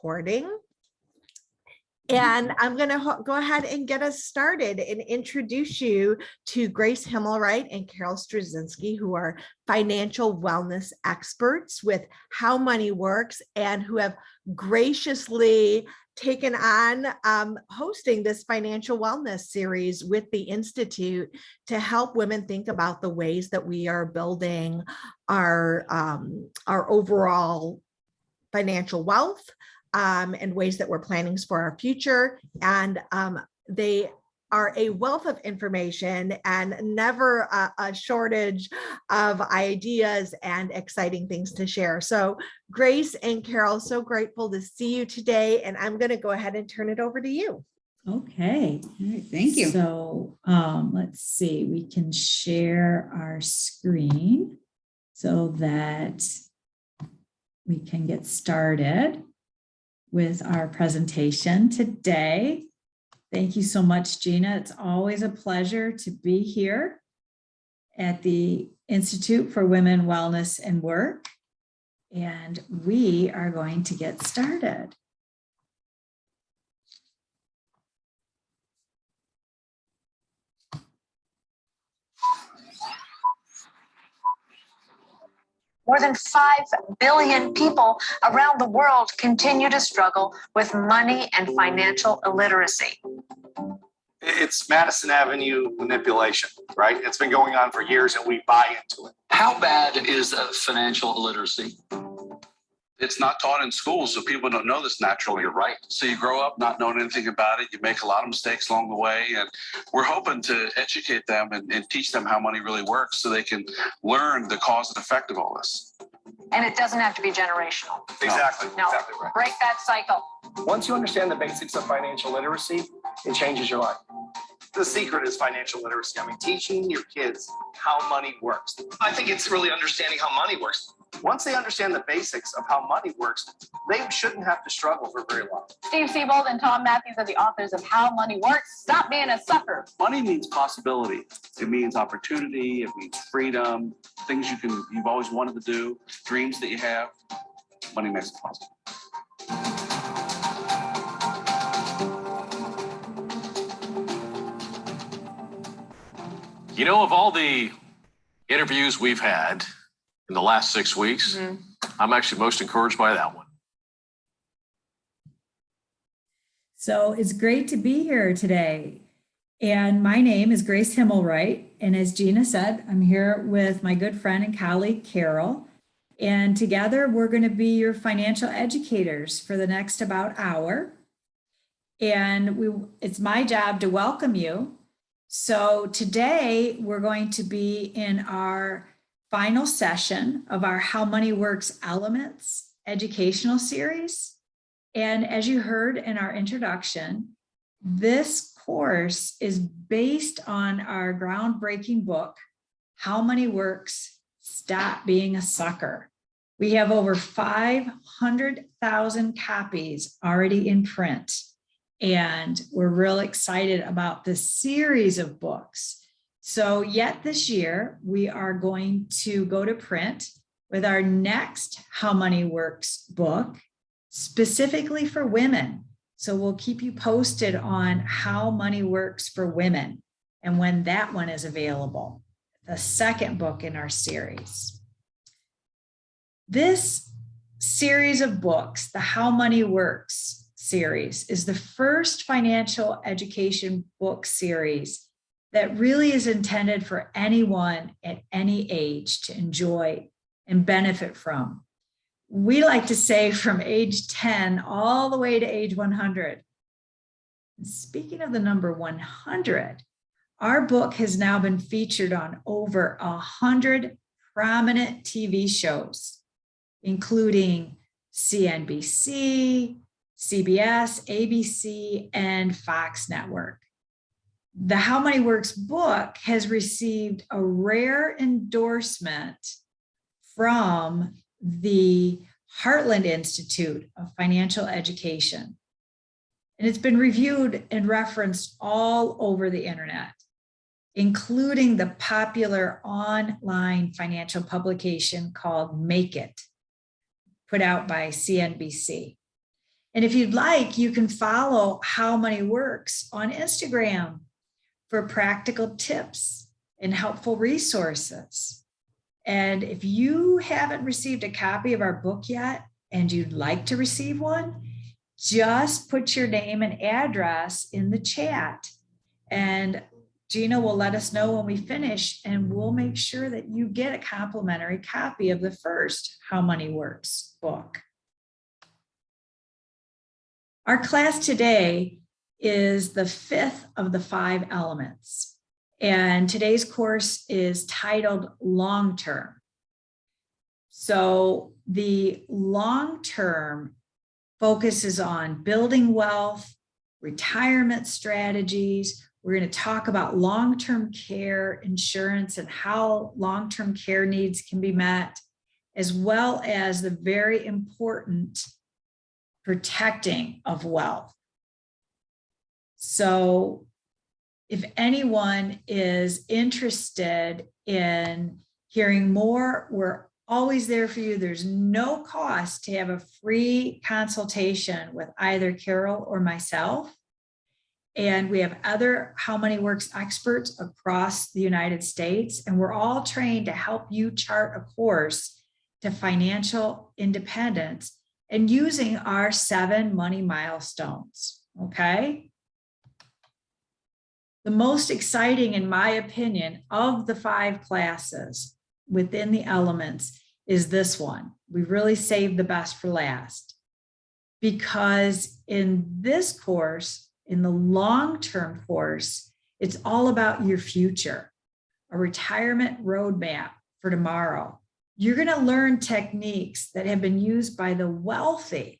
recording. And I'm going to go ahead and get us started and introduce you to Grace Himmelwright and Carol Straczynski, who are financial wellness experts with How Money Works and who have graciously taken on hosting this financial wellness series with the Institute to help women think about the ways that we are building our overall financial wealth, and ways that we're planning for our future. And they are a wealth of information and never a shortage of ideas and exciting things to share. So Grace and Carol, so grateful to see you today. And I'm going to go ahead and turn it over to you. Okay. All right, thank you. So let's see, we can share our screen so that we can get started with our presentation today. Thank you so much, Gina. It's always a pleasure to be here at the Institute for Women, Wellness, and Work. And we are going to get started. More than 5 billion people around the world continue to struggle with money and financial illiteracy. It's Madison Avenue manipulation, right? It's been going on for years and we buy into it. How bad is financial illiteracy? It's not taught in schools, so people don't know this naturally. You're right. So you grow up not knowing anything about it. You make a lot of mistakes along the way. And we're hoping to educate them and teach them how money really works so they can learn the cause and effect of all this. And it doesn't have to be generational. Exactly. No, Exactly right. break that cycle. Once you understand the basics of financial literacy, it changes your life. The secret is financial literacy. I mean, teaching your kids how money works. I think it's really understanding how money works. Once they understand the basics of how money works, they shouldn't have to struggle for very long. Steve Siebold and Tom Matthews are the authors of How Money Works. Stop being a sucker. Money means possibility. It means opportunity. It means freedom. Things you've always wanted to do. Dreams that you have. Money makes it possible. You know, of all the interviews we've had in the last 6 weeks, I'm actually most encouraged by that one. So it's great to be here today. And my name is Grace Himmelwright. And as Gina said, I'm here with my good friend and colleague, Carol. And together we're going to be your financial educators for the next about hour. And it's my job to welcome you. So today we're going to be in our final session of our How Money Works Elements educational series. And as you heard in our introduction, this course is based on our groundbreaking book, How Money Works, Stop Being a Sucker. We have over 500,000 copies already in print. And we're real excited about this series of books. So yet this year, we are going to go to print with our next How Money Works book, specifically for women. So we'll keep you posted on How Money Works for Women and when that one is available, the second book in our series. This series of books, the How Money Works series, is the first financial education book series that really is intended for anyone at any age to enjoy and benefit from. We like to say from age 10 all the way to age 100. And speaking of the number 100, our book has now been featured on over 100 prominent TV shows, including CNBC, CBS, ABC, and Fox Network. The How Money Works book has received a rare endorsement from the Heartland Institute of Financial Education. And it's been reviewed and referenced all over the internet, including the popular online financial publication called Make It, put out by CNBC. And if you'd like, you can follow How Money Works on Instagram for practical tips and helpful resources. And if you haven't received a copy of our book yet and you'd like to receive one, just put your name and address in the chat. And Gina will let us know when we finish, and we'll make sure that you get a complimentary copy of the first How Money Works book. Our class today is the 5th of the 5 elements. And today's course is titled Long Term. So the long term focuses on building wealth, retirement strategies. We're going to talk about long-term care insurance and how long-term care needs can be met, as well as the very important protecting of wealth. So if anyone is interested in hearing more, we're always there for you. There's no cost to have a free consultation with either Carol or myself. And we have other How Money Works experts across the United States, and we're all trained to help you chart a course to financial independence and using our 7 money milestones, okay? The most exciting, in my opinion, of the 5 classes within the elements is this one. We really saved the best for last, because in this course, in the long-term course, it's all about your future, a retirement roadmap for tomorrow. You're going to learn techniques that have been used by the wealthy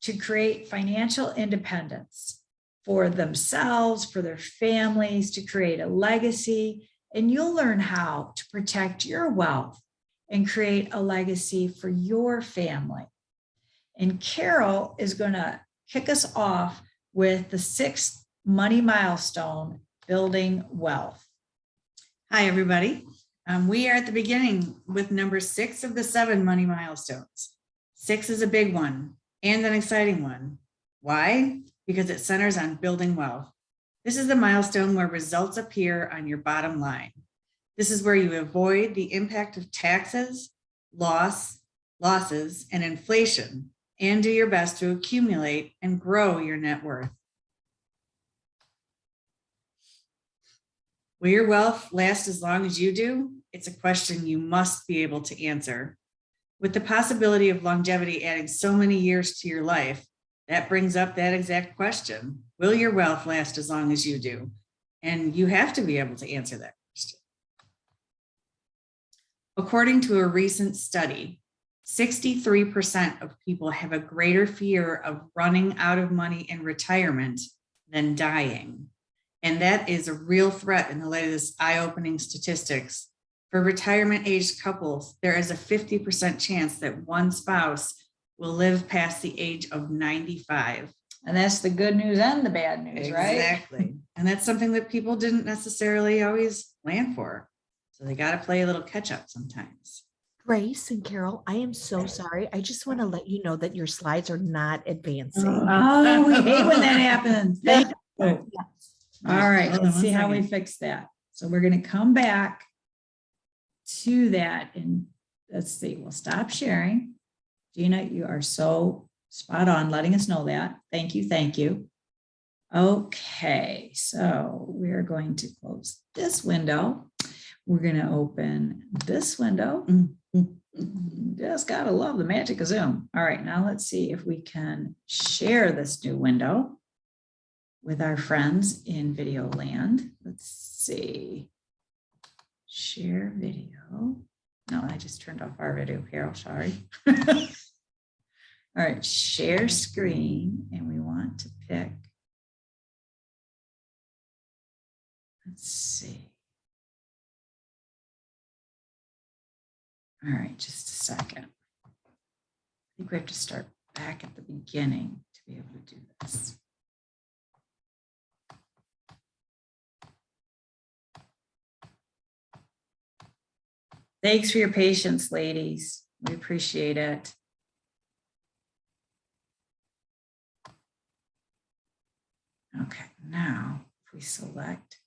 to create financial independence for themselves, for their families, to create a legacy. And you'll learn how to protect your wealth and create a legacy for your family. And Carol is going to kick us off with the 6th money milestone, building wealth. Hi, everybody. We are at the beginning with number 6 of the 7 money milestones. 6 is a big one and an exciting one. Why? Because it centers on building wealth. This is the milestone where results appear on your bottom line. This is where you avoid the impact of taxes, losses, and inflation, and do your best to accumulate and grow your net worth. Will your wealth last as long as you do? It's a question you must be able to answer. With the possibility of longevity adding so many years to your life, that brings up that exact question. Will your wealth last as long as you do? And you have to be able to answer that question. According to a recent study, 63% of people have a greater fear of running out of money in retirement than dying. And that is a real threat in the light of this eye-opening statistics. For retirement-aged couples, there is a 50% chance that one spouse will live past the age of 95. And that's the good news and the bad news, right? Exactly. And that's something that people didn't necessarily always plan for. So they got to play a little catch up sometimes. Grace and Carol, I am so sorry. I just want to let you know that your slides are not advancing. Oh, we hate when that happens. Thank you. All right, Hold on let's one see how we second. fix that. So we're going to come back to that, and let's see, we'll stop sharing. Gina, you are so spot on letting us know that. Thank you. Thank you. Okay, so we're going to close this window. We're going to open this window. Just gotta love the magic of Zoom. All right, now let's see if we can share this new window with our friends in video land. Let's see. Share video. No, I just turned off our video, Carol, sorry. All right, share screen, and we want to pick, let's see. All right, just a second. I think we have to start back at the beginning to be able to do this. Thanks for your patience, ladies. We appreciate it. Okay, now if we select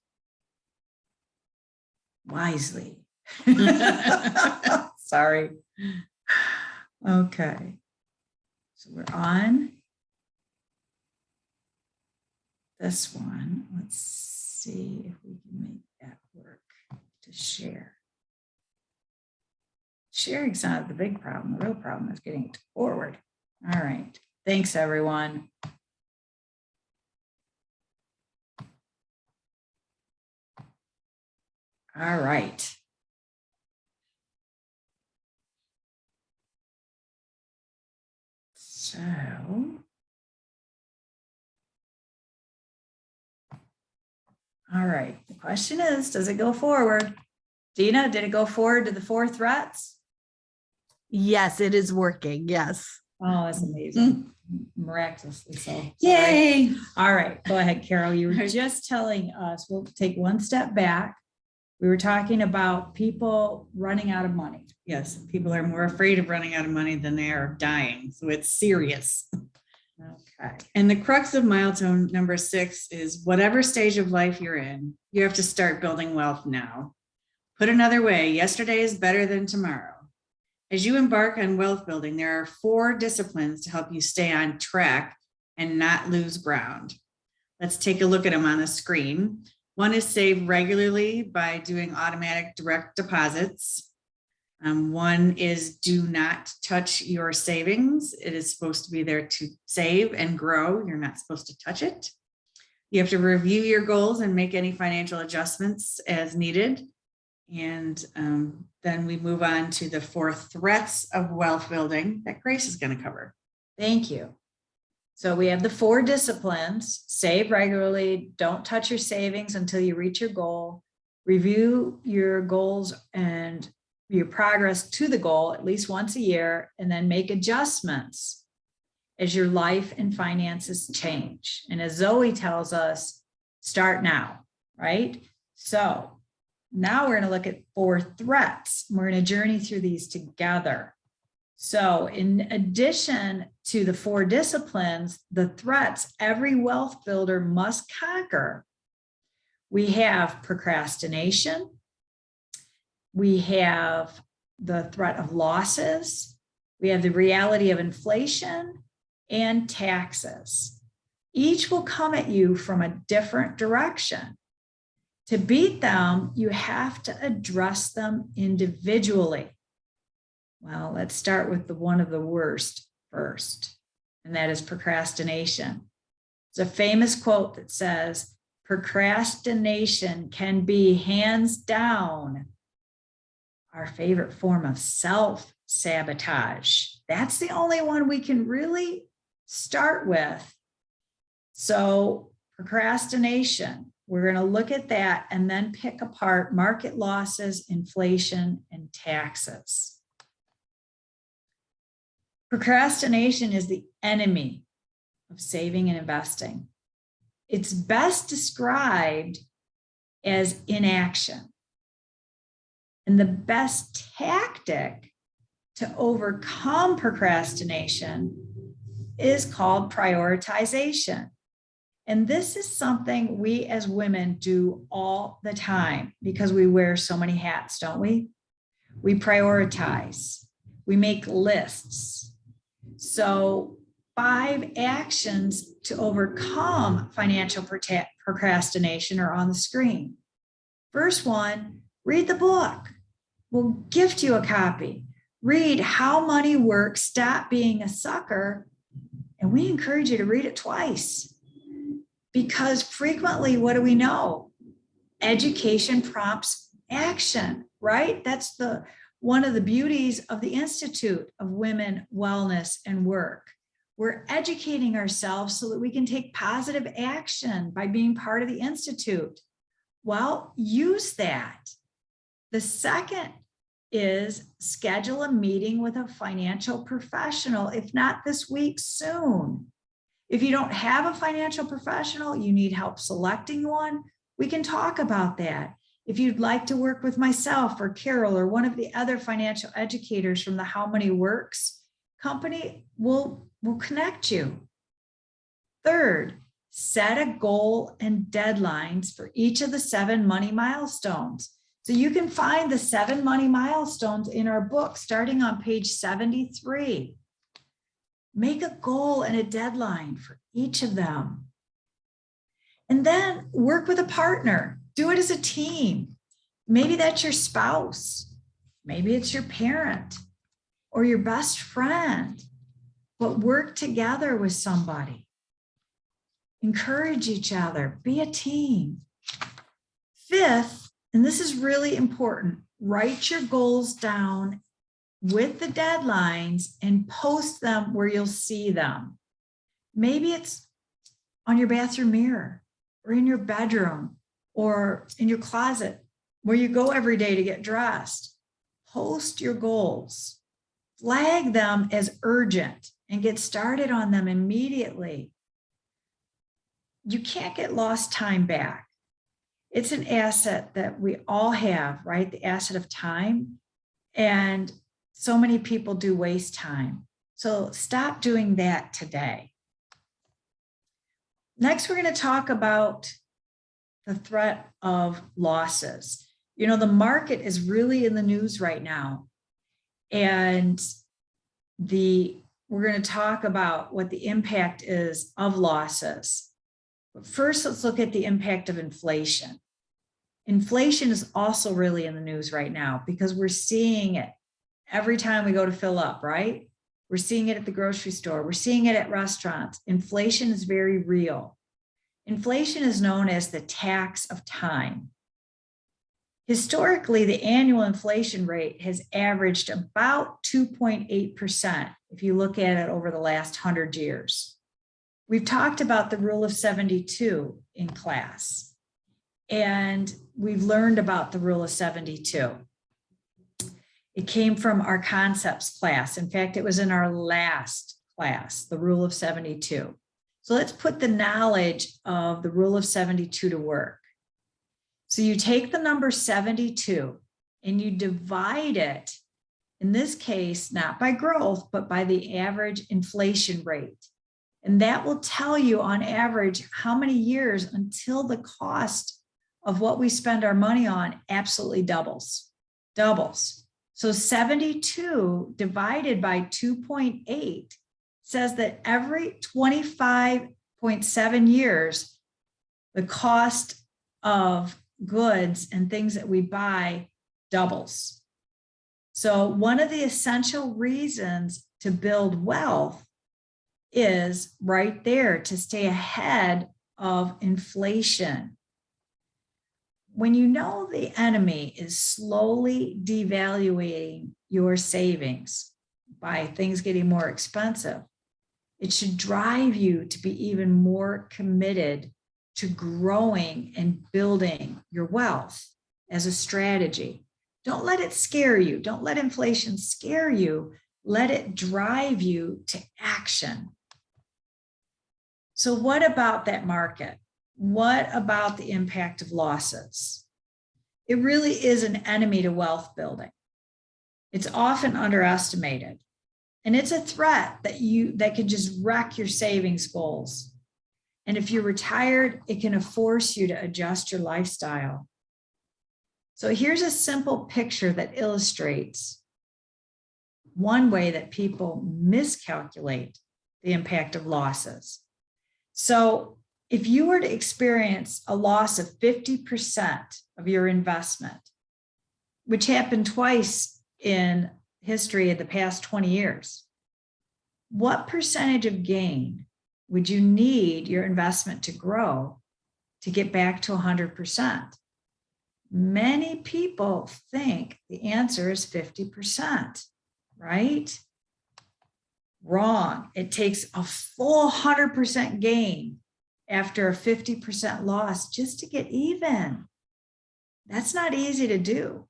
wisely. Sorry. Okay. So we're on this one. Let's see if we can make that work to share. Sharing's not the big problem. The real problem is getting it forward. All right. Thanks, everyone. All right. So, all right. The question is, does it go forward? Dina, did it go forward to the 4 threats? Yes, it is working. Yes. Oh, that's amazing. Miraculously so. Sorry. Yay. All right, go ahead, Carol. You were just telling us, we'll take one step back. We were talking about people running out of money. Yes, people are more afraid of running out of money than they are of dying. So it's serious. Okay. And the crux of milestone number 6 is whatever stage of life you're in, you have to start building wealth now. Put another way, yesterday is better than tomorrow. As you embark on wealth building, there are 4 disciplines to help you stay on track and not lose ground. Let's take a look at them on the screen. One is save regularly by doing automatic direct deposits. One is do not touch your savings. It is supposed to be there to save and grow. You're not supposed to touch it. You have to review your goals and make any financial adjustments as needed. And then we move on to the 4 threats of wealth building that Grace is going to cover. Thank you. So we have the 4 disciplines: save regularly, don't touch your savings until you reach your goal, review your goals and your progress to the goal at least once a year, and then make adjustments as your life and finances change. And as Zoe tells us, start now, right? So now we're going to look at 4 threats. We're going to journey through these together. So in addition to the 4 disciplines, the threats every wealth builder must conquer, we have procrastination. We have the threat of losses. We have the reality of inflation and taxes. Each will come at you from a different direction. To beat them, you have to address them individually. Well, let's start with one of the worst first, and that is procrastination. It's a famous quote that says, procrastination can be hands down our favorite form of self-sabotage. That's the only one we can really start with. So procrastination, we're going to look at that and then pick apart market losses, inflation, and taxes. Procrastination is the enemy of saving and investing. It's best described as inaction. And the best tactic to overcome procrastination is called prioritization. And this is something we as women do all the time because we wear so many hats, don't we? We prioritize, we make lists. So 5 actions to overcome financial procrastination are on the screen. First one, read the book. We'll gift you a copy. Read How Money Works, Stop Being a Sucker. And we encourage you to read it twice. Because frequently, what do we know? Education prompts action, right? That's one of the beauties of the Institute of Women, Wellness, and Work. We're educating ourselves so that we can take positive action by being part of the Institute. Well, use that. The second is schedule a meeting with a financial professional, if not this week, soon. If you don't have a financial professional, you need help selecting one, we can talk about that. If you'd like to work with myself or Carol or one of the other financial educators from the How Money Works company, we'll connect you. Third, set a goal and deadlines for each of the 7 money milestones. So you can find the 7 money milestones in our book starting on page 73. Make a goal and a deadline for each of them. And then work with a partner. Do it as a team. Maybe that's your spouse. Maybe it's your parent or your best friend. But work together with somebody. Encourage each other. Be a team. 5th, and this is really important, write your goals down with the deadlines and post them where you'll see them. Maybe it's on your bathroom mirror or in your bedroom or in your closet where you go every day to get dressed. Post your goals, flag them as urgent and get started on them immediately. You can't get lost time back. It's an asset that we all have, right? The asset of time. And so many people do waste time. So stop doing that today. Next, we're going to talk about the threat of losses. You know, the market is really in the news right now. And we're going to talk about what the impact is of losses. But first, let's look at the impact of inflation. Inflation is also really in the news right now because we're seeing it every time we go to fill up, right? We're seeing it at the grocery store. We're seeing it at restaurants. Inflation is very real. Inflation is known as the tax of time. Historically, the annual inflation rate has averaged about 2.8% if you look at it over the last 100 years. We've talked about the rule of 72 in class, and we've learned about the rule of 72. It came from our concepts class. In fact, it was in our last class, the rule of 72. So let's put the knowledge of the rule of 72 to work. So you take the number 72 and you divide it, in this case, not by growth, but by the average inflation rate. And that will tell you on average how many years until the cost of what we spend our money on absolutely doubles. So 72 divided by 2.8 says that every 25.7 years, the cost of goods and things that we buy doubles. So one of the essential reasons to build wealth is right there to stay ahead of inflation. When you know the enemy is slowly devaluing your savings by things getting more expensive, it should drive you to be even more committed to growing and building your wealth as a strategy. Don't let it scare you. Don't let inflation scare you. Let it drive you to action. So what about that market? What about the impact of losses? It really is an enemy to wealth building. It's often underestimated. And it's a threat that can just wreck your savings goals. And if you're retired, it can force you to adjust your lifestyle. So here's a simple picture that illustrates one way that people miscalculate the impact of losses. So if you were to experience a loss of 50% of your investment, which happened twice in history of the past 20 years, what percentage of gain would you need your investment to grow to get back to 100%? Many people think the answer is 50%, right? Wrong. It takes a full 100% gain after a 50% loss just to get even. That's not easy to do,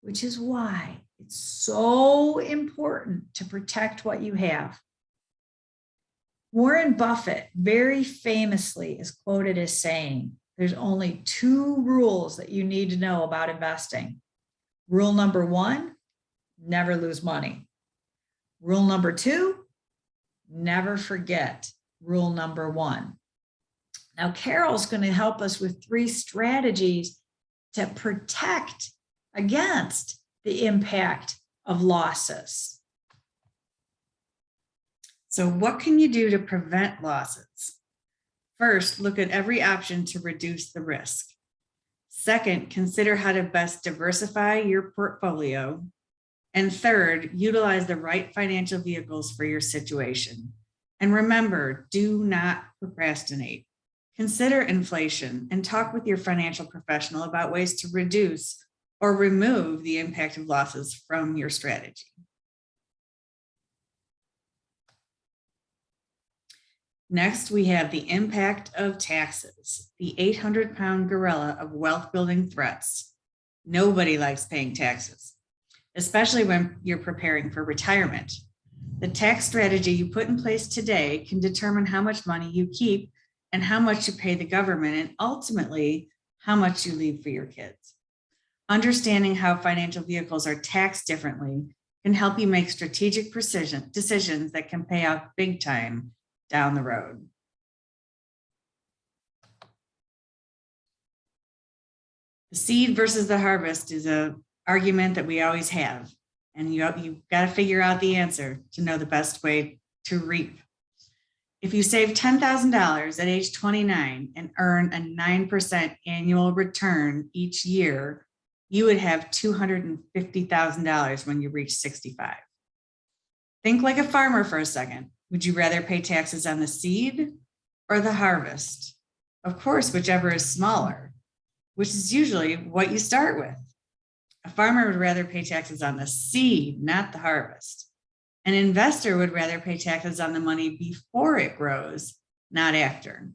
which is why it's so important to protect what you have. Warren Buffett very famously is quoted as saying, there's only 2 rules that you need to know about investing. Rule number 1, never lose money. Rule number 2, never forget rule number 1. Now, Carol's going to help us with 3 strategies to protect against the impact of losses. So what can you do to prevent losses? First, look at every option to reduce the risk. Second, consider how to best diversify your portfolio. And third, utilize the right financial vehicles for your situation. And remember, do not procrastinate. Consider inflation and talk with your financial professional about ways to reduce or remove the impact of losses from your strategy. Next, we have the impact of taxes, the 800-pound gorilla of wealth building threats. Nobody likes paying taxes, especially when you're preparing for retirement. The tax strategy you put in place today can determine how much money you keep and how much you pay the government, and ultimately how much you leave for your kids. Understanding how financial vehicles are taxed differently can help you make strategic decisions that can pay out big time down the road. The seed versus the harvest is an argument that we always have, and you've got to figure out the answer to know the best way to reap. If you save $10,000 at age 29 and earn a 9% annual return each year, you would have $250,000 when you reach 65. Think like a farmer for a second. Would you rather pay taxes on the seed or the harvest? Of course, whichever is smaller, which is usually what you start with. A farmer would rather pay taxes on the seed, not the harvest. An investor would rather pay taxes on the money before it grows, not after.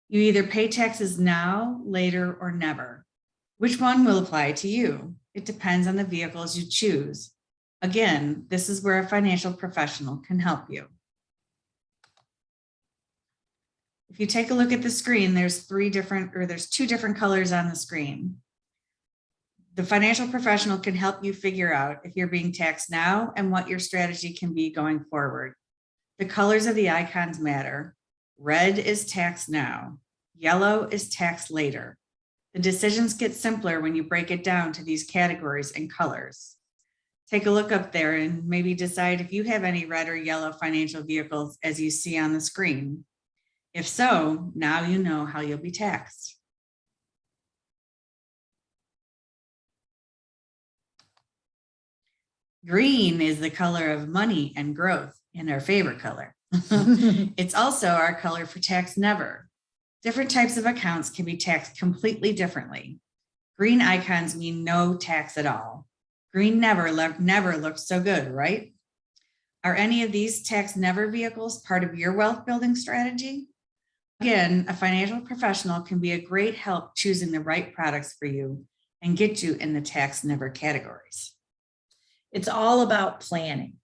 You either pay taxes now, later, or never. Which one will apply to you? It depends on the vehicles you choose. Again, this is where a financial professional can help you. If you take a look at the screen, there's two different colors on the screen. The financial professional can help you figure out if you're being taxed now and what your strategy can be going forward. The colors of the icons matter. Red is tax now. Yellow is tax later. The decisions get simpler when you break it down to these categories and colors. Take a look up there and maybe decide if you have any red or yellow financial vehicles as you see on the screen. If so, now you know how you'll be taxed. Green is the color of money and growth, and our favorite color. It's also our color for tax never. Different types of accounts can be taxed completely differently. Green icons mean no tax at all. Green never looks so good, right? Are any of these tax never vehicles part of your wealth building strategy? Again, a financial professional can be a great help choosing the right products for you and get you in the tax never categories. It's all about planning.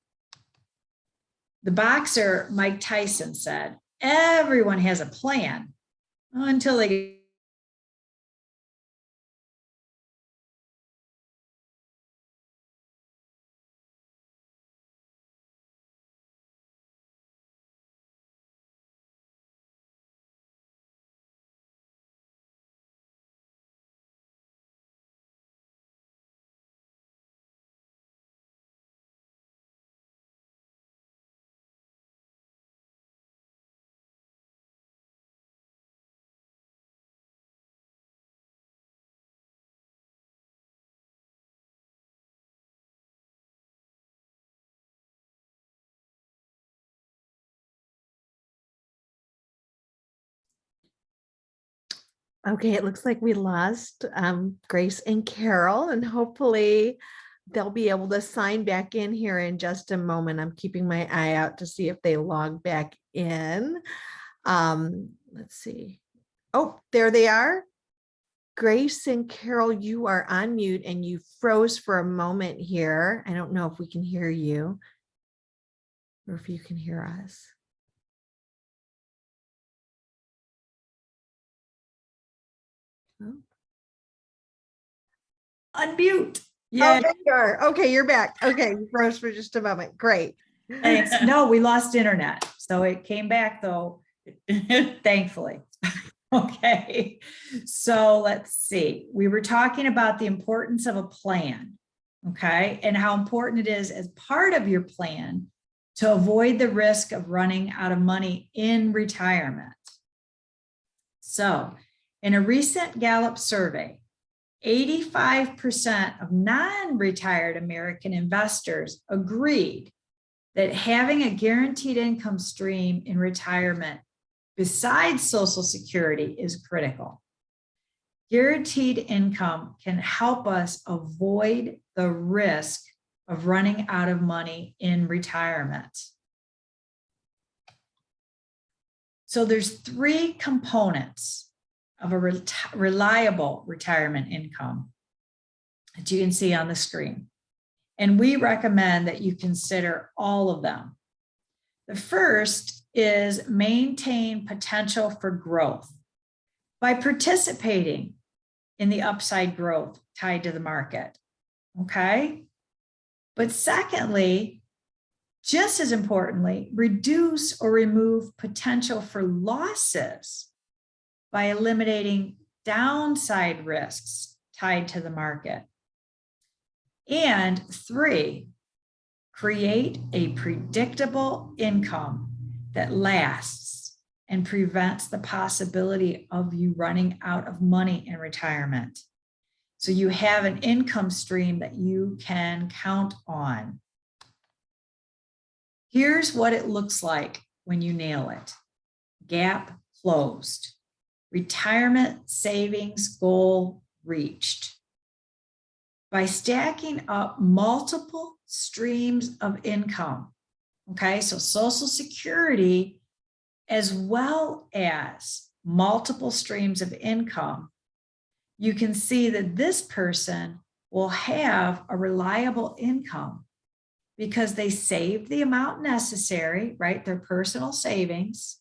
The boxer Mike Tyson said, everyone has a plan until they Okay, it looks like we lost Grace and Carol, and hopefully they'll be able to sign back in here in just a moment. I'm keeping my eye out to see if they log back in. Let's see. Oh, there they are. Grace and Carol, you are on mute and you froze for a moment here. I don't know if we can hear you or if you can hear us. unmute. Oh, Yeah, there you are. Okay, you're back. Okay, you froze for just a moment. Great. thanks. No, we lost internet. So it came back though, thankfully. Okay, so let's see. We were talking about the importance of a plan, okay, and how important it is as part of your plan to avoid the risk of running out of money in retirement. So, in a recent Gallup survey, 85% of non-retired American investors agreed that having a guaranteed income stream in retirement besides Social Security is critical. Guaranteed income can help us avoid the risk of running out of money in retirement. So there's 3 components of a reliable retirement income that you can see on the screen. And we recommend that you consider all of them. The first is maintain potential for growth by participating in the upside growth tied to the market. Okay. But secondly, just as importantly, reduce or remove potential for losses by eliminating downside risks tied to the market. And 3, create a predictable income that lasts and prevents the possibility of you running out of money in retirement. So you have an income stream that you can count on. Here's what it looks like when you nail it. Gap closed. Retirement savings goal reached. By stacking up multiple streams of income, okay, so Social Security, as well as multiple streams of income, you can see that this person will have a reliable income because they saved the amount necessary, right, their personal savings,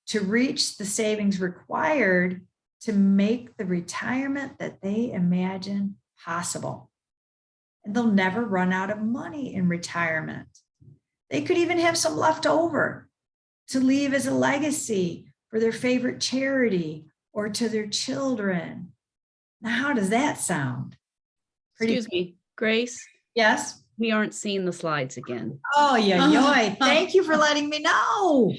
to reach the savings required to make the retirement that they imagine possible. And they'll never run out of money in retirement. They could even have some left over to leave as a legacy for their favorite charity or to their children. Now, how does that sound? Excuse me, Grace, Yes? we aren't seeing the slides again. Oh, yeah. Thank you for letting me know.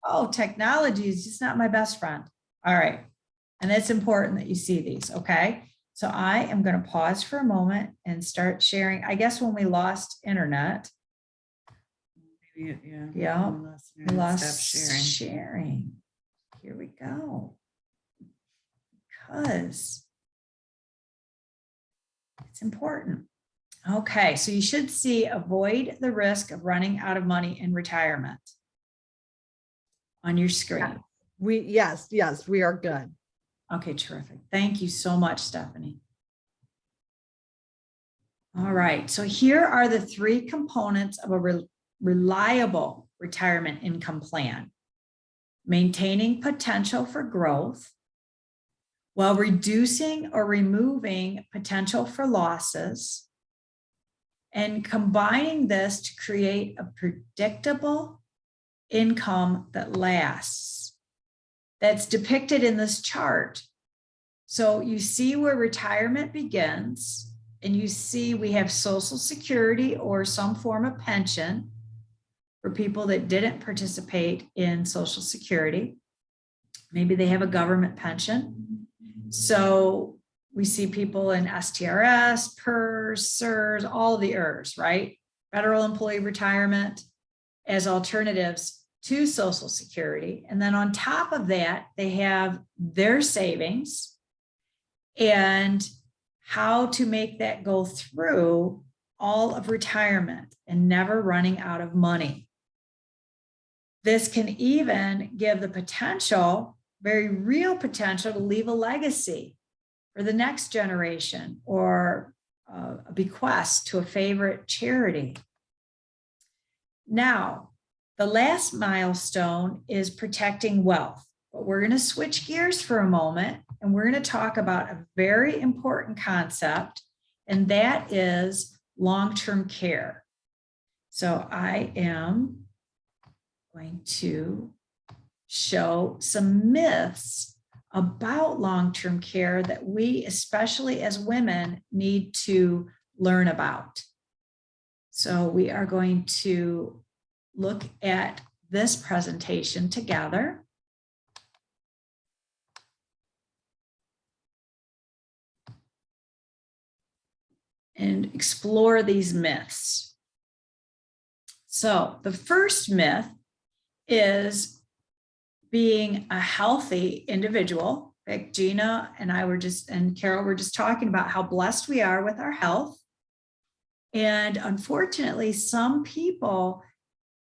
Oh, technology is just not my best friend. All right. And it's important that you see these, okay? So I am going to pause for a moment and start sharing. I guess when we lost internet, Yeah. we lost Stop sharing. sharing. Here we go. Because it's important. Okay, so you should see avoid the risk of running out of money in retirement on your screen. Yes, we are good. Okay, terrific. Thank you so much, Stephanie. All right, so here are the 3 components of a reliable retirement income plan. Maintaining potential for growth while reducing or removing potential for losses, and combining this to create a predictable income that lasts. That's depicted in this chart. So you see where retirement begins, and you see we have Social Security or some form of pension for people that didn't participate in Social Security. Maybe they have a government pension. So we see people in STRS, PERS, CSRS, all of the ERS, right? Federal Employee Retirement as alternatives to Social Security. And then on top of that, they have their savings and how to make that go through all of retirement and never running out of money. This can even give the potential, very real potential, to leave a legacy for the next generation or a bequest to a favorite charity. Now, the last milestone is protecting wealth, but we're going to switch gears for a moment and we're going to talk about a very important concept, and that is long-term care. So I am going to show some myths about long-term care that we, especially as women, need to learn about. So we are going to look at this presentation together. And explore these myths. So the first myth is being a healthy individual. Like Gina and I were and Carol were just talking about how blessed we are with our health. And unfortunately, some people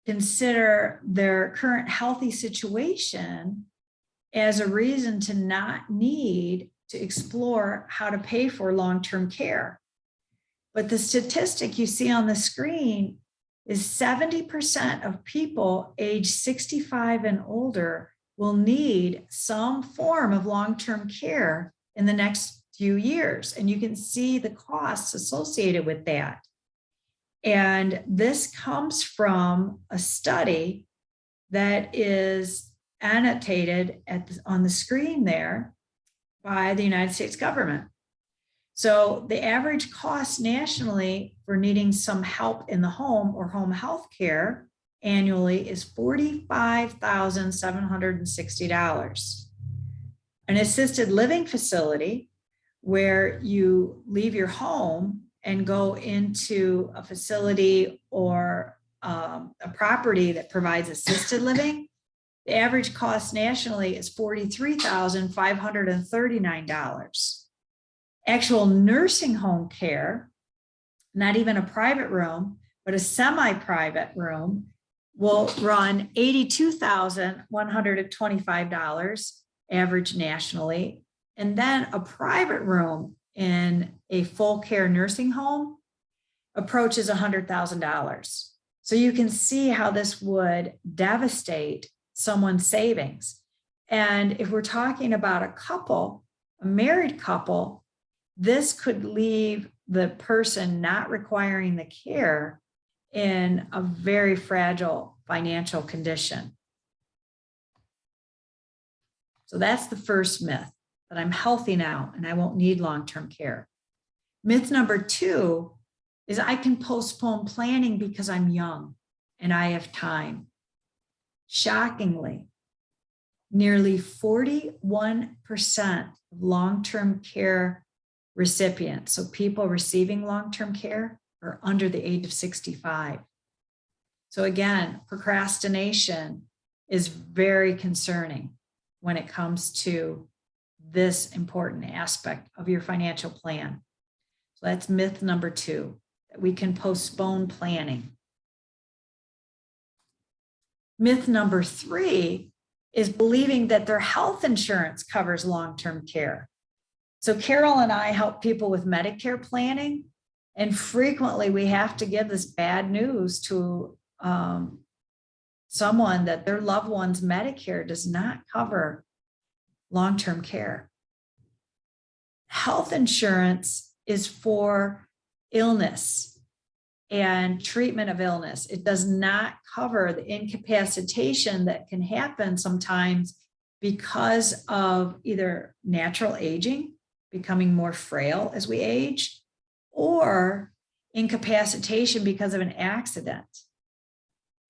consider their current healthy situation as a reason to not need to explore how to pay for long-term care. But the statistic you see on the screen is 70% of people age 65 and older will need some form of long-term care in the next few years. And you can see the costs associated with that. And this comes from a study that is annotated on the screen there by the United States government. So the average cost nationally for needing some help in the home or home health care annually is $45,760. An assisted living facility where you leave your home and go into a facility or a property that provides assisted living, the average cost nationally is $43,539. Actual nursing home care, not even a private room, but a semi-private room, will run $82,125 average nationally. And then a private room in a full care nursing home approaches $100,000. So you can see how this would devastate someone's savings. And if we're talking about a couple, a married couple, this could leave the person not requiring the care in a very fragile financial condition. So that's the first myth, that I'm healthy now and I won't need long-term care. Myth number 2 is I can postpone planning because I'm young and I have time. Shockingly, nearly 41% of long-term care recipients, so people receiving long-term care, are under the age of 65. So again, procrastination is very concerning when it comes to this important aspect of your financial plan. So that's myth number 2, that we can postpone planning. Myth number 3 is believing that their health insurance covers long-term care. So Carol and I help people with Medicare planning, and frequently we have to give this bad news to someone that their loved one's Medicare does not cover long-term care. Health insurance is for illness and treatment of illness. It does not cover the incapacitation that can happen sometimes because of either natural aging, becoming more frail as we age, or incapacitation because of an accident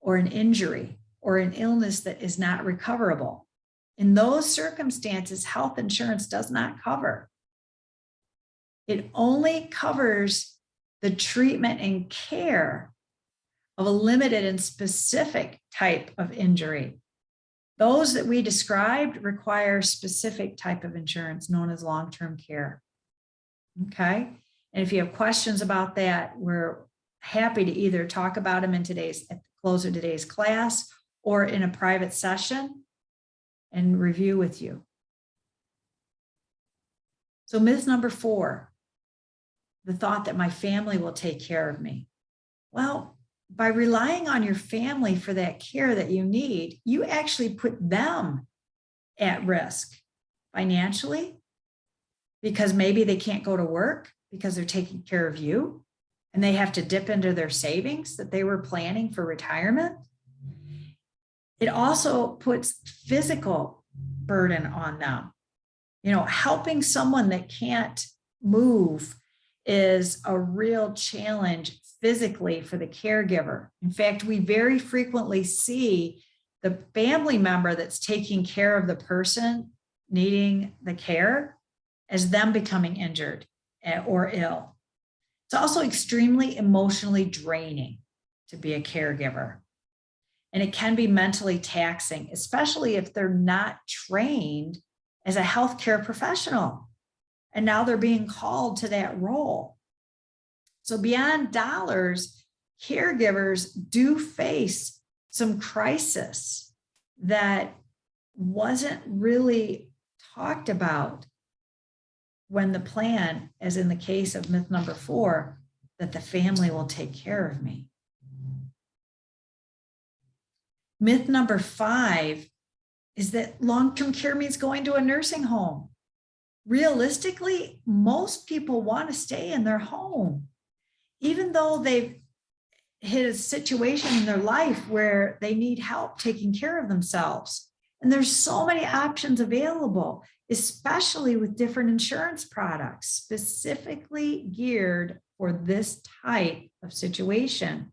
or an injury or an illness that is not recoverable. In those circumstances, health insurance does not cover. It only covers the treatment and care of a limited and specific type of injury. Those that we described require a specific type of insurance known as long-term care. Okay. And if you have questions about that, we're happy to either talk about them at the close of today's class or in a private session and review with you. So myth number 4, the thought that my family will take care of me. Well, by relying on your family for that care that you need, you actually put them at risk financially, because maybe they can't go to work because they're taking care of you and they have to dip into their savings that they were planning for retirement. It also puts physical burden on them. Helping someone that can't move is a real challenge physically for the caregiver. In fact, we very frequently see the family member that's taking care of the person needing the care as them becoming injured or ill. It's also extremely emotionally draining to be a caregiver. And it can be mentally taxing, especially if they're not trained as a healthcare professional. And now they're being called to that role. So beyond dollars, caregivers do face some crisis that wasn't really talked about when the plan, as in the case of myth number 4, that the family will take care of me. Myth number 5 is that long-term care means going to a nursing home. Realistically, most people want to stay in their home, even though they've hit a situation in their life where they need help taking care of themselves. And there's so many options available, especially with different insurance products specifically geared for this type of situation.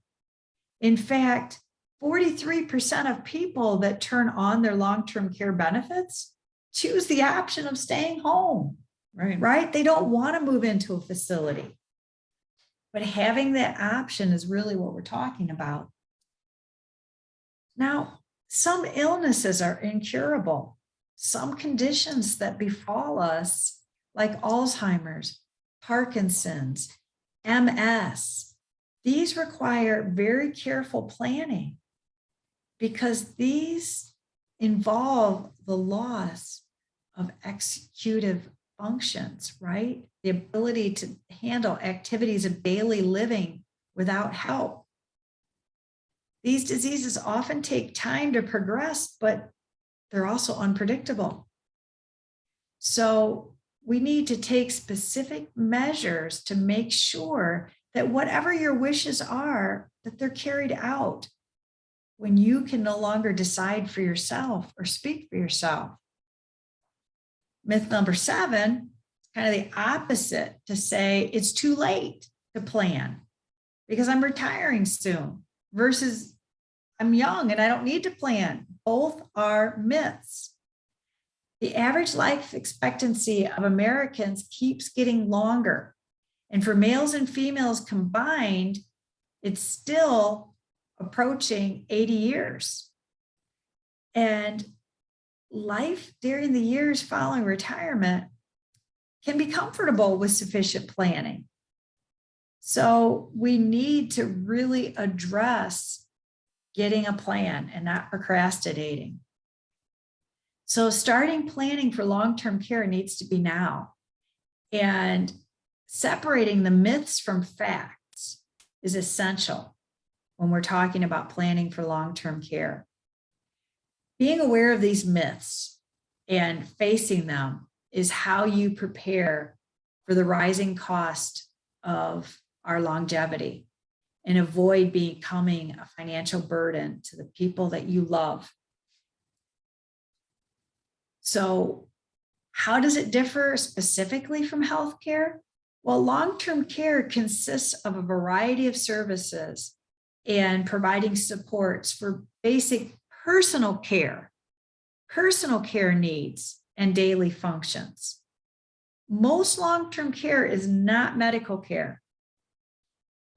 In fact, 43% of people that turn on their long-term care benefits choose the option of staying home, right? They don't want to move into a facility. But having that option is really what we're talking about. Now, some illnesses are incurable. Some conditions that befall us, like Alzheimer's, Parkinson's, MS, these require very careful planning because these involve the loss of executive functions, right? The ability to handle activities of daily living without help. These diseases often take time to progress, but they're also unpredictable. So we need to take specific measures to make sure that whatever your wishes are, that they're carried out when you can no longer decide for yourself or speak for yourself. Myth number 7, kind of the opposite, to say it's too late to plan because I'm retiring soon versus I'm young and I don't need to plan. Both are myths. The average life expectancy of Americans keeps getting longer. And for males and females combined, it's still approaching 80 years. And life during the years following retirement can be comfortable with sufficient planning. So we need to really address getting a plan and not procrastinating. So starting planning for long-term care needs to be now. And separating the myths from facts is essential when we're talking about planning for long-term care. Being aware of these myths and facing them is how you prepare for the rising cost of our longevity and avoid becoming a financial burden to the people that you love. So how does it differ specifically from healthcare? Well, long-term care consists of a variety of services and providing supports for basic personal care needs, and daily functions. Most long-term care is not medical care.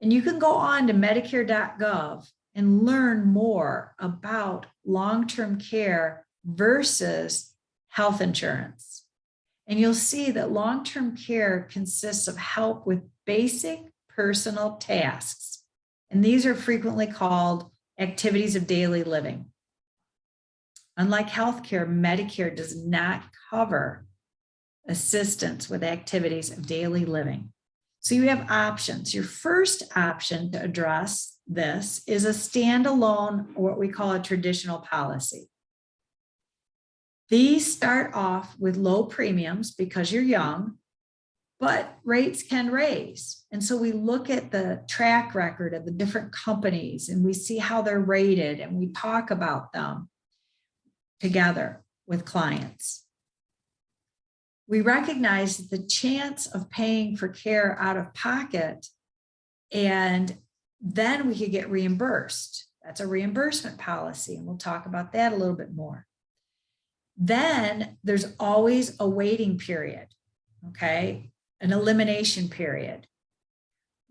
And you can go on to Medicare.gov and learn more about long-term care versus health insurance. And you'll see that long-term care consists of help with basic personal tasks. And these are frequently called activities of daily living. Unlike healthcare, Medicare does not cover assistance with activities of daily living. So you have options. Your first option to address this is a standalone, what we call a traditional policy. These start off with low premiums because you're young, but rates can raise. And so we look at the track record of the different companies and we see how they're rated and we talk about them together with clients. we recognize that the chance of paying for care out of pocket, and then we could get reimbursed. That's a reimbursement policy, and we'll talk about that a little bit more. Then there's always a waiting period, okay? An elimination period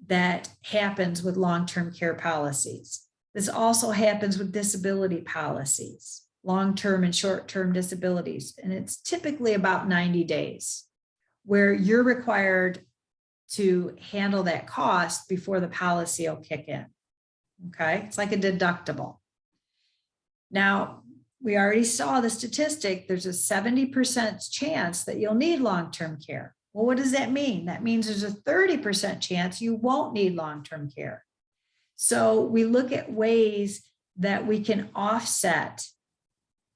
that happens with long-term care policies. This also happens with disability policies, long-term and short-term disabilities. And it's typically about 90 days where you're required to handle that cost before the policy will kick in. Okay, it's like a deductible. Now, we already saw the statistic, there's a 70% chance that you'll need long-term care. Well, what does that mean? That means there's a 30% chance you won't need long-term care. So we look at ways that we can offset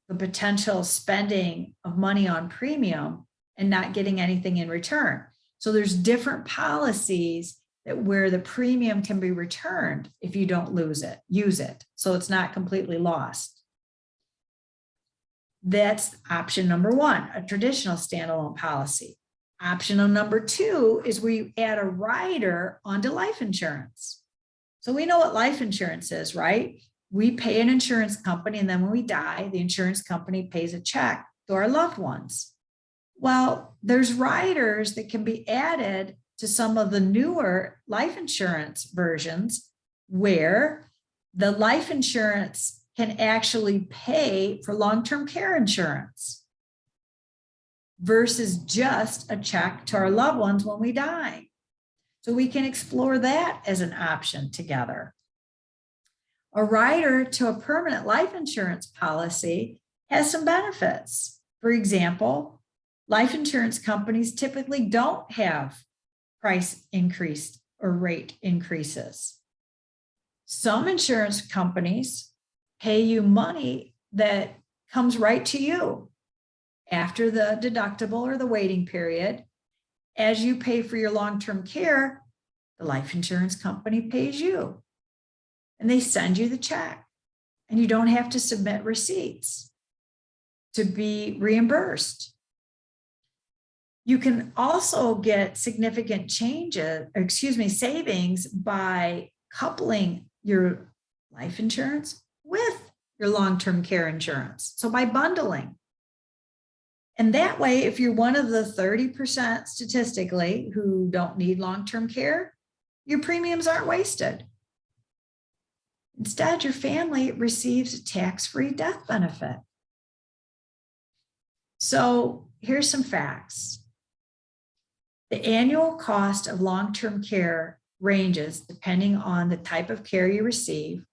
the potential spending of money on premium and not getting anything in return. So there's different policies that where the premium can be returned if you don't use it. So it's not completely lost. That's option number one, a traditional standalone policy. Option number two is we add a rider onto life insurance. So we know what life insurance is, right? We pay an insurance company, and then when we die, the insurance company pays a check to our loved ones. Well, there's riders that can be added to some of the newer life insurance versions where the life insurance can actually pay for long-term care insurance versus just a check to our loved ones when we die. So we can explore that as an option together. A rider to a permanent life insurance policy has some benefits. For example, life insurance companies typically don't have price increase or rate increases. Some insurance companies pay you money that comes right to you after the deductible or the waiting period. As you pay for your long-term care, the life insurance company pays you and they send you the check, and you don't have to submit receipts to be reimbursed. You can also get significant savings by coupling your life insurance with your long-term care insurance. So by bundling. And that way, if you're one of the 30% statistically who don't need long-term care, your premiums aren't wasted. Instead, your family receives a tax-free death benefit. So here's some facts. The annual cost of long-term care ranges depending on the type of care you receive,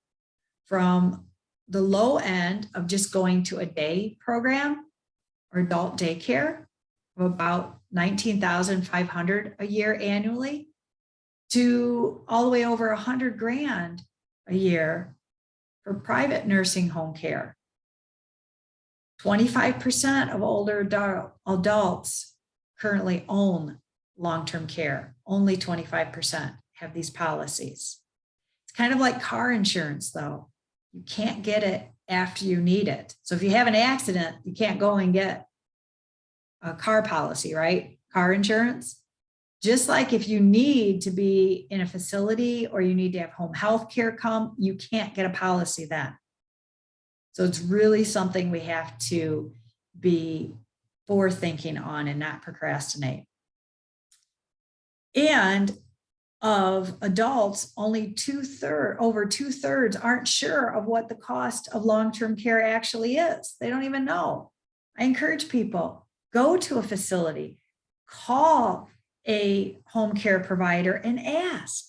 from the low end of just going to a day program or adult daycare of about $19,500 a year annually to all the way over $100,000 a year for private nursing home care. 25% of older adults currently own long-term care. Only 25% have these policies. It's kind of like car insurance, though. You can't get it after you need it. So if you have an accident, you can't go and get a car policy, right? Car insurance. Just like if you need to be in a facility or you need to have home health care come, you can't get a policy then. So it's really something we have to be forethinking on and not procrastinate. And of adults, only over two-thirds aren't sure of what the cost of long-term care actually is. They don't even know. I encourage people, go to a facility, call a home care provider and ask.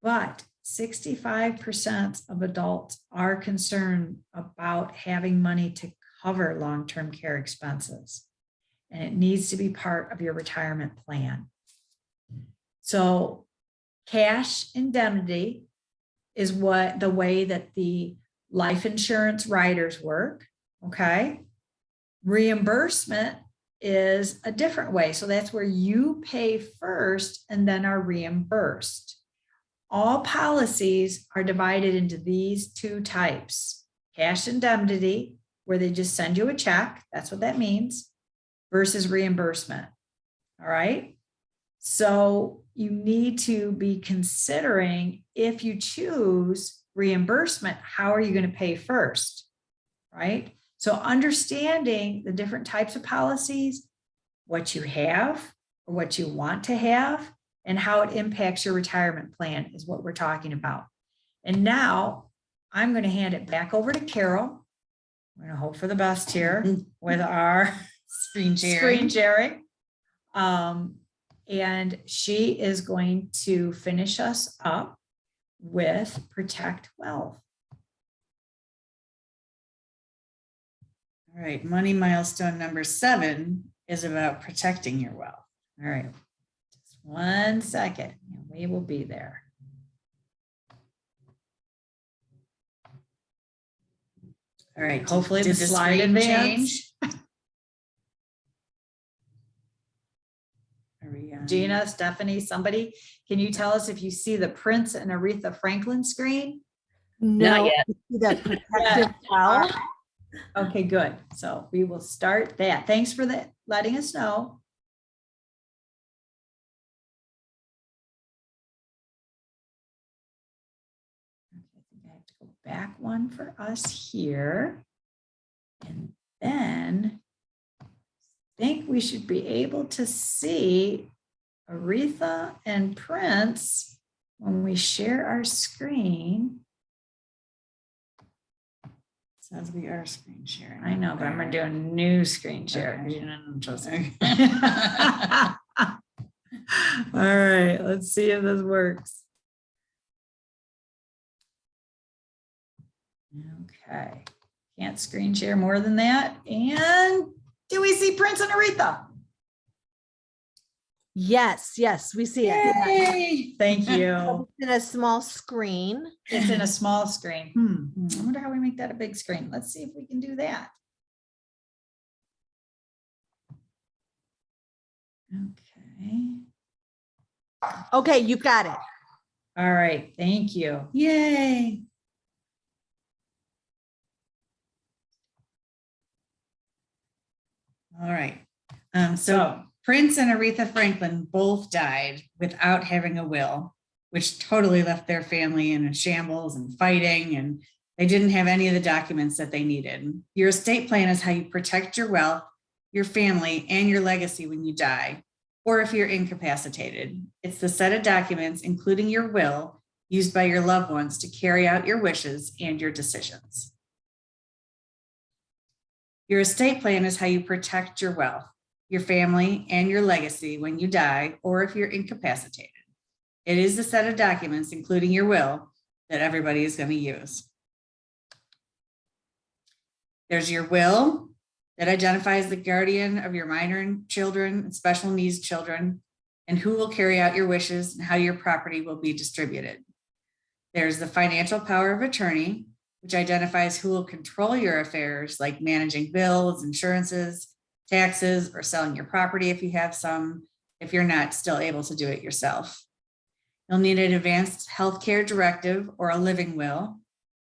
But 65% of adults are concerned about having money to cover long-term care expenses, and it needs to be part of your retirement plan. So cash indemnity is the way that the life insurance riders work, okay? Reimbursement is a different way. So that's where you pay first and then are reimbursed. All policies are divided into these two types: cash indemnity, where they just send you a check. That's what that means. versus reimbursement. All right. So you need to be considering, if you choose reimbursement, how are you going to pay first? Right. So understanding the different types of policies, what you have or what you want to have, and how it impacts your retirement plan is what we're talking about. And now I'm going to hand it back over to Carol. We're going to hope for the best here with our Screen sharing. sharing. And she is going to finish us up with Protect Wealth. All right, money milestone number 7 is about protecting your wealth. All right, just 1 second, and we will be there. All right, Hopefully did the slide screen advance. Are we on? Gina, Stephanie, somebody, can you tell us if you see the Prince and Aretha Franklin screen? No, yet. the protective wealth. Okay, good. So we will start that. Thanks for letting us know. Okay, I think I have to go back one for us here. And then I think we should be able to see Aretha and Prince when we share our screen. Says we are screen sharing. I know, but I'm gonna do a new screen share. Okay. You know, I'm just- Okay. All right, let's see if this works. Okay, can't screen share more than that. And do we see Prince and Aretha? Yes, yes, we see it. Yay! Thank you. In a small screen. It's in a small screen. I wonder how we make that a big screen. Let's see if we can do that. Okay. Okay, you got it. All right, thank you. Yay. All right. So Prince and Aretha Franklin both died without having a will, which totally left their family in a shambles and fighting, and they didn't have any of the documents that they needed. Your estate plan is how you protect your wealth, your family, and your legacy when you die, or if you're incapacitated. It's the set of documents, including your will, used by your loved ones to carry out your wishes and your decisions. Your estate plan is how you protect your wealth, your family, and your legacy when you die, or if you're incapacitated. It is the set of documents, including your will, that everybody is going to use. There's your will that identifies the guardian of your minor children and special needs children, and who will carry out your wishes and how your property will be distributed. There's the financial power of attorney, which identifies who will control your affairs, like managing bills, insurances, taxes, or selling your property if you have some, if you're not still able to do it yourself. You'll need an advanced healthcare directive or a living will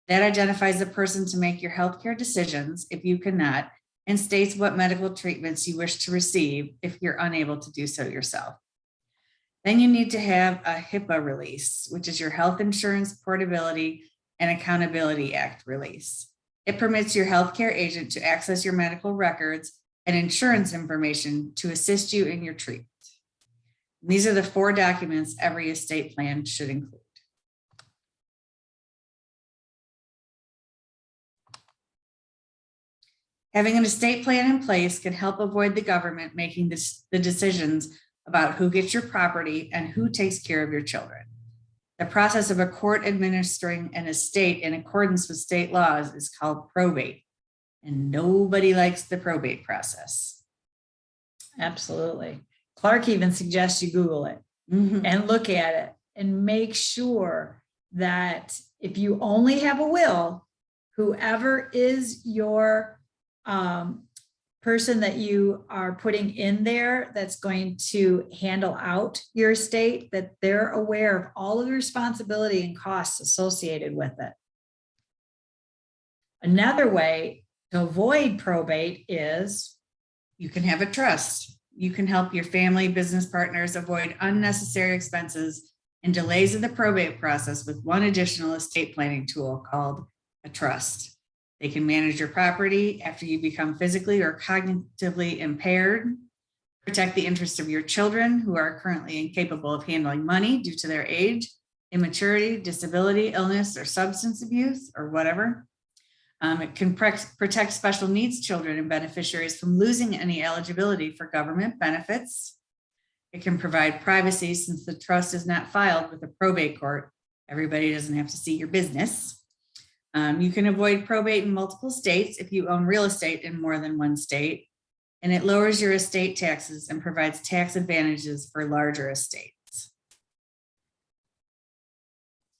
that identifies the person to make your healthcare decisions if you cannot, and states what medical treatments you wish to receive if you're unable to do so yourself. Then you need to have a HIPAA release, which is your Health Insurance Portability and Accountability Act release. It permits your healthcare agent to access your medical records and insurance information to assist you in your treatment. These are the 4 documents every estate plan should include. Having an estate plan in place can help avoid the government making the decisions about who gets your property and who takes care of your children. The process of a court administering an estate in accordance with state laws is called probate, and nobody likes the probate process. Absolutely. Clark even suggests you Google it and look at it and make sure that if you only have a will, whoever is your person that you are putting in there that's going to handle out your estate, that they're aware of all of the responsibility and costs associated with it. Another way to avoid probate is You can have a trust. You can help your family, business partners avoid unnecessary expenses and delays in the probate process with one additional estate planning tool called a trust. They can manage your property after you become physically or cognitively impaired, protect the interests of your children who are currently incapable of handling money due to their age, immaturity, disability, illness, or substance abuse, or whatever. It can protect special needs children and beneficiaries from losing any eligibility for government benefits. It can provide privacy since the trust is not filed with the probate court. Everybody doesn't have to see your business. You can avoid probate in multiple states if you own real estate in more than one state. And it lowers your estate taxes and provides tax advantages for larger estates.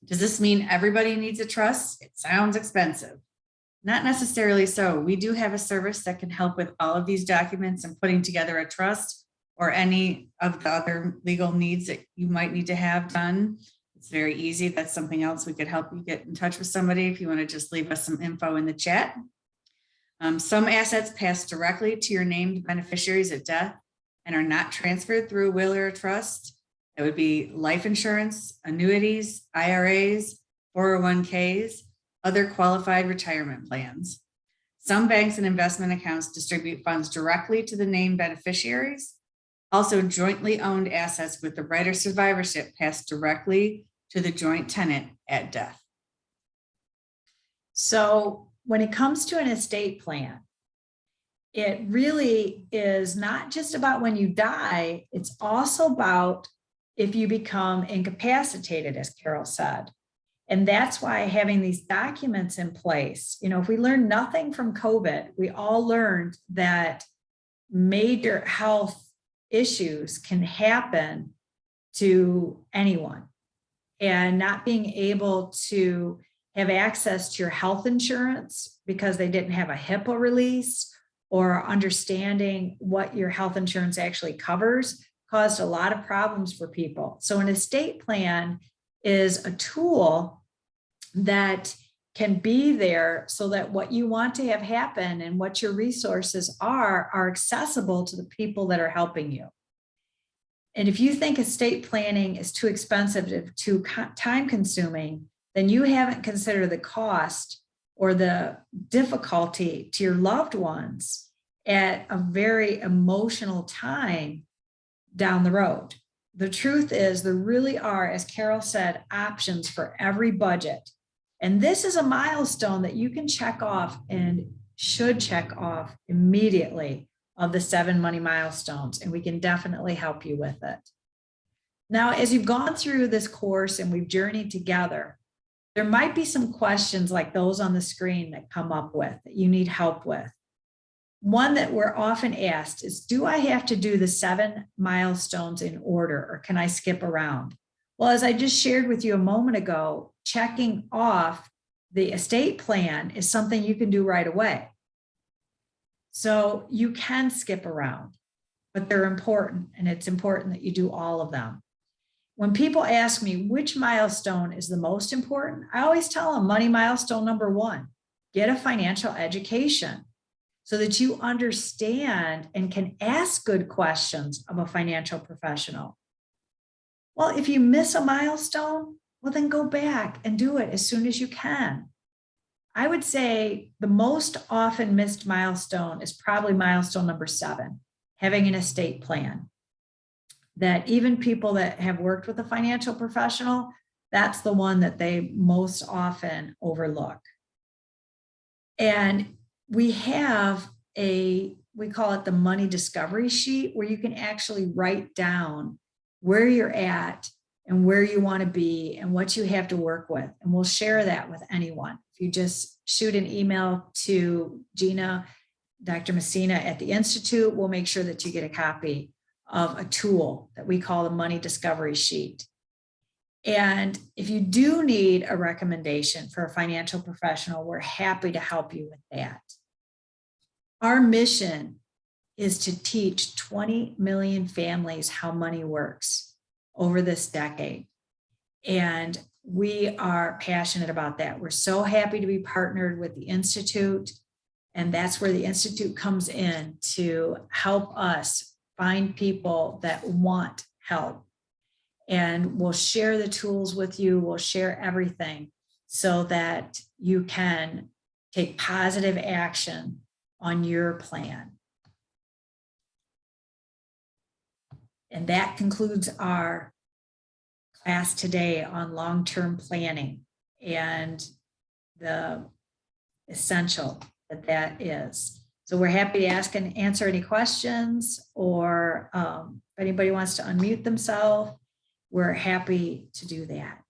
Does this mean everybody needs a trust? It sounds expensive. Not necessarily so. We do have a service that can help with all of these documents and putting together a trust or any of the other legal needs that you might need to have done. It's very easy. That's something else we could help you get in touch with somebody if you want to just leave us some info in the chat. Some assets pass directly to your named beneficiaries at death and are not transferred through a will or a trust. That would be life insurance, annuities, IRAs, 401ks, other qualified retirement plans. Some banks and investment accounts distribute funds directly to the named beneficiaries. Also, jointly owned assets with the right of survivorship pass directly to the joint tenant at death. So when it comes to an estate plan, it really is not just about when you die, it's also about if you become incapacitated, as Carol said. And that's why having these documents in place, if we learned nothing from COVID, we all learned that major health issues can happen to anyone. And not being able to have access to your health insurance because they didn't have a HIPAA release or understanding what your health insurance actually covers caused a lot of problems for people. So an estate plan is a tool that can be there so that what you want to have happen and what your resources are accessible to the people that are helping you. And if you think estate planning is too expensive, too time consuming, then you haven't considered the cost or the difficulty to your loved ones at a very emotional time down the road. The truth is there really are, as Carol said, options for every budget. And this is a milestone that you can check off and should check off immediately of the 7 money milestones, and we can definitely help you with it. Now, as you've gone through this course and we've journeyed together, there might be some questions like those on the screen that come up with that you need help with. One that we're often asked is, do I have to do the 7 milestones in order, or can I skip around? Well, as I just shared with you a moment ago, checking off the estate plan is something you can do right away. So you can skip around, but they're important, and it's important that you do all of them. When people ask me which milestone is the most important, I always tell them money milestone number 1, get a financial education so that you understand and can ask good questions of a financial professional. Well, if you miss a milestone, well, then go back and do it as soon as you can. I would say the most often missed milestone is probably milestone number 7, having an estate plan. That even people that have worked with a financial professional, that's the one that they most often overlook. And we have we call it the money discovery sheet, where you can actually write down where you're at and where you want to be and what you have to work with. And we'll share that with anyone. If you just shoot an email to Gina, Dr. Messina at the Institute, we'll make sure that you get a copy of a tool that we call the money discovery sheet. And if you do need a recommendation for a financial professional, we're happy to help you with that. Our mission is to teach 20 million families how money works over this decade. And we are passionate about that. We're so happy to be partnered with the Institute And that's where the Institute comes in to help us find people that want help. And we'll share the tools with you. We'll share everything so that you can take positive action on your plan. And that concludes our class today on long-term planning and the essential that is. So we're happy to ask and answer any questions, or if anybody wants to unmute themselves, we're happy to do that.